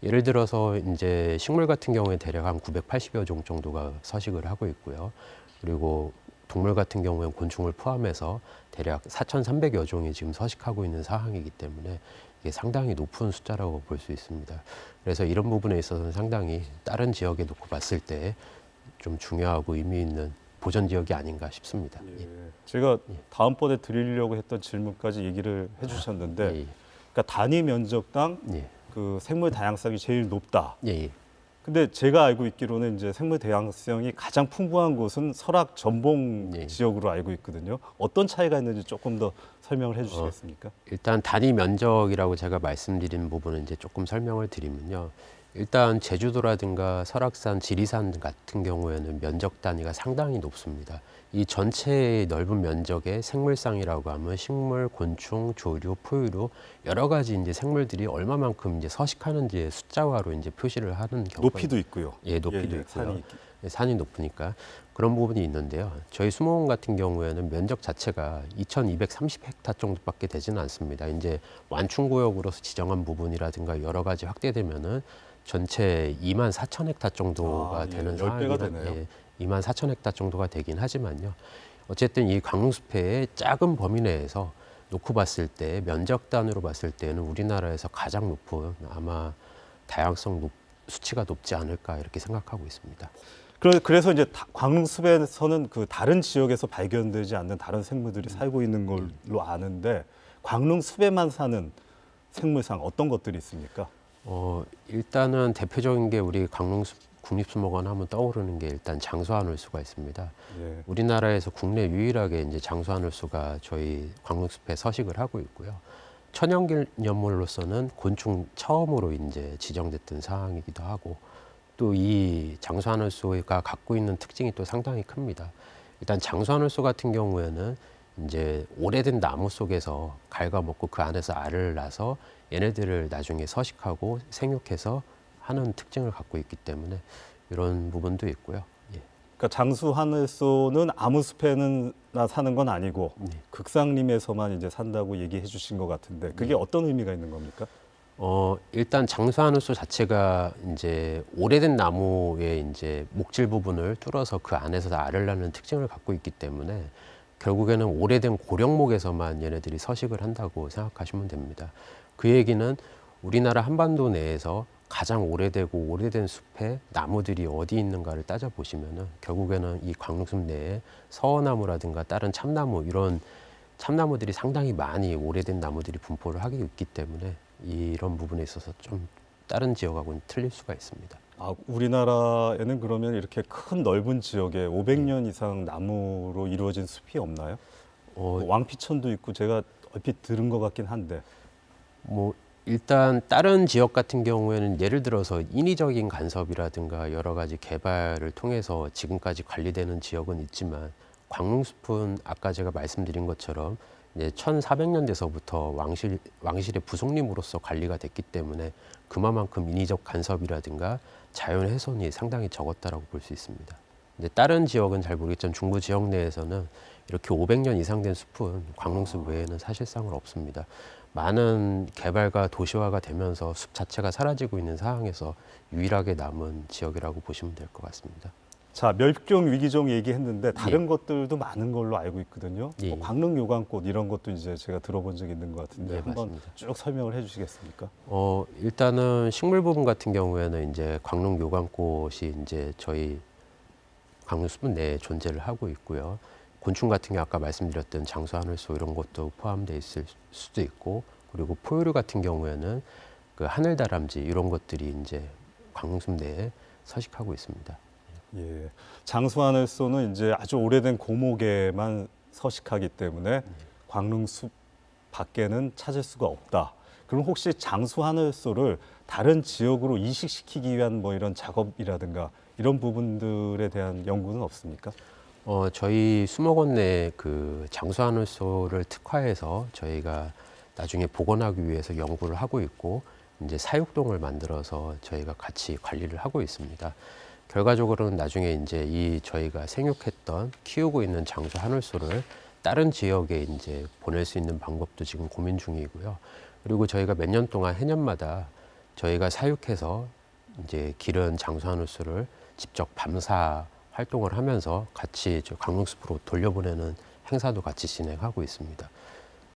예를 들어서 이제 식물 같은 경우에 대략 한 980여 종 정도가 서식을 하고 있고요. 그리고 동물 같은 경우에는 곤충을 포함해서 대략 4,300여 종이 지금 서식하고 있는 상황이기 때문에 이게 상당히 높은 숫자라고 볼 수 있습니다. 그래서 이런 부분에 있어서는 상당히 다른 지역에 놓고 봤을 때 좀 중요하고 의미 있는 보전 지역이 아닌가 싶습니다. 예. 제가 다음번에 드리려고 했던 질문까지 얘기를 해주셨는데, 예, 예. 그러니까 단위 면적당 예. 그 생물 다양성이 제일 높다. 예, 예. 근데 제가 알고 있기로는 이제 생물 다양성이 가장 풍부한 곳은 설악 전봉 예. 지역으로 알고 있거든요. 어떤 차이가 있는지 조금 더 설명을 해주시겠습니까? 일단 단위 면적이라고 제가 말씀드린 부분은 이제 조금 설명을 드리면요. 일단 제주도라든가 설악산, 지리산 같은 경우에는 면적 단위가 상당히 높습니다. 이 전체의 넓은 면적의 생물상이라고 하면 식물, 곤충, 조류, 포유류 여러 가지 이제 생물들이 얼마만큼 이제 서식하는지의 숫자화로 이제 표시를 하는 경우가 높이도 있고요. 예, 높이도 예, 있고요. 산이 예, 산이 높으니까 그런 부분이 있는데요. 저희 수목원 같은 경우에는 면적 자체가 2,230헥타 정도밖에 되지는 않습니다. 이제 완충구역으로서 지정한 부분이라든가 여러 가지 확대되면은 전체 24,000헥타 정도가 예, 되는 10배가 상황이라 되네요. 24,000헥타 정도가 되긴 하지만요. 어쨌든 이 광릉숲의 작은 범위 내에서 놓고 봤을 때 면적 단위로 봤을 때는 우리나라에서 가장 높은 아마 다양성 수치가 높지 않을까 이렇게 생각하고 있습니다. 그래서 이제 광릉숲에서는 그 다른 지역에서 발견되지 않는 다른 생물들이 살고 있는 걸로 아는데, 광릉숲에만 사는 생물상 어떤 것들이 있습니까? 일단은 대표적인 게 우리 광릉숲 국립수목원 하면 떠오르는 게 일단 장수하늘수가 있습니다. 예. 우리나라에서 국내 유일하게 이제 장수하늘수가 저희 광릉숲에 서식을 하고 있고요. 천연기념물로서는 곤충 처음으로 이제 지정됐던 상황이기도 하고, 또 이 장수하늘수가 갖고 있는 특징이 또 상당히 큽니다. 일단 장수하늘수 같은 경우에는 이제 오래된 나무 속에서 갉아먹고 그 안에서 알을 낳아서 얘네들을 나중에 서식하고 생육해서 하는 특징을 갖고 있기 때문에 이런 부분도 있고요. 예. 그러니까 장수하늘소는 아무 숲에는 사는 건 아니고 극상림에서만 이제 산다고 얘기해 주신 것 같은데, 그게 어떤 의미가 있는 겁니까? 일단 장수하늘소 자체가 이제 오래된 나무의 이제 목질 부분을 뚫어서 그 안에서 알을 낳는 특징을 갖고 있기 때문에 결국에는 오래된 고령목에서만 얘네들이 서식을 한다고 생각하시면 됩니다. 그 얘기는 우리나라 한반도 내에서 가장 오래되고 오래된 숲에 나무들이 어디 있는가를 따져보시면은 결국에는 이 광릉숲 내에 서어나무라든가 다른 참나무 이런 참나무들이 상당히 많이 오래된 나무들이 분포를 하고 있기 때문에 이런 부분에 있어서 좀 다른 지역하고는 틀릴 수가 있습니다. 아, 우리나라에는 그러면 이렇게 큰 넓은 지역에 500년 이상 나무로 이루어진 숲이 없나요? 왕피천도 있고 제가 얼핏 들은 것 같긴 한데. 뭐 일단 다른 지역 같은 경우에는 예를 들어서 인위적인 간섭이라든가 여러 가지 개발을 통해서 지금까지 관리되는 지역은 있지만 광릉숲은 아까 제가 말씀드린 것처럼 이제 1400년대서부터 왕실의 부속림으로서 관리가 됐기 때문에 그만큼 인위적 간섭이라든가 자연 훼손이 상당히 적었다라고 볼 수 있습니다. 근데 다른 지역은 잘 모르겠지만 중부 지역 내에서는 이렇게 500년 이상 된 숲은 광릉숲 외에는 사실상은 없습니다. 많은 개발과 도시화가 되면서 숲 자체가 사라지고 있는 상황에서 유일하게 남은 지역이라고 보시면 될 것 같습니다. 자, 멸종 위기종 얘기했는데 다른 것들도 많은 걸로 알고 있거든요. 예. 광릉 요강꽃 이런 것도 이제 제가 들어본 적이 있는 것 같은데 예, 한번 맞습니다. 쭉 설명을 해주시겠습니까? 일단은 식물 부분 같은 경우에는 이제 광릉 요강꽃이 이제 저희 광릉숲 내에 존재를 하고 있고요. 곤충 같은 경우 아까 말씀드렸던 장수하늘소 이런 것도 포함되어 있을 수도 있고, 그리고 포유류 같은 경우에는 그 하늘다람쥐 이런 것들이 이제 광릉숲 내에 서식하고 있습니다. 예. 장수하늘소는 이제 아주 오래된 고목에만 서식하기 때문에 광릉숲 밖에는 찾을 수가 없다. 그럼 혹시 장수하늘소를 다른 지역으로 이식시키기 위한 뭐 이런 작업이라든가 이런 부분들에 대한 연구는 없습니까? 저희 수목원 내에 그 장수하늘소를 특화해서 저희가 나중에 복원하기 위해서 연구를 하고 있고, 이제 사육동을 만들어서 저희가 같이 관리를 하고 있습니다. 결과적으로는 나중에 이제 이 저희가 생육했던 키우고 있는 장수하늘소를 다른 지역에 이제 보낼 수 있는 방법도 지금 고민 중이고요. 그리고 저희가 몇 년 동안 해년마다 저희가 사육해서 이제 기른 장수하늘소를 직접 밤사 활동을 하면서 같이 저 강릉숲으로 돌려보내는 행사도 같이 진행하고 있습니다.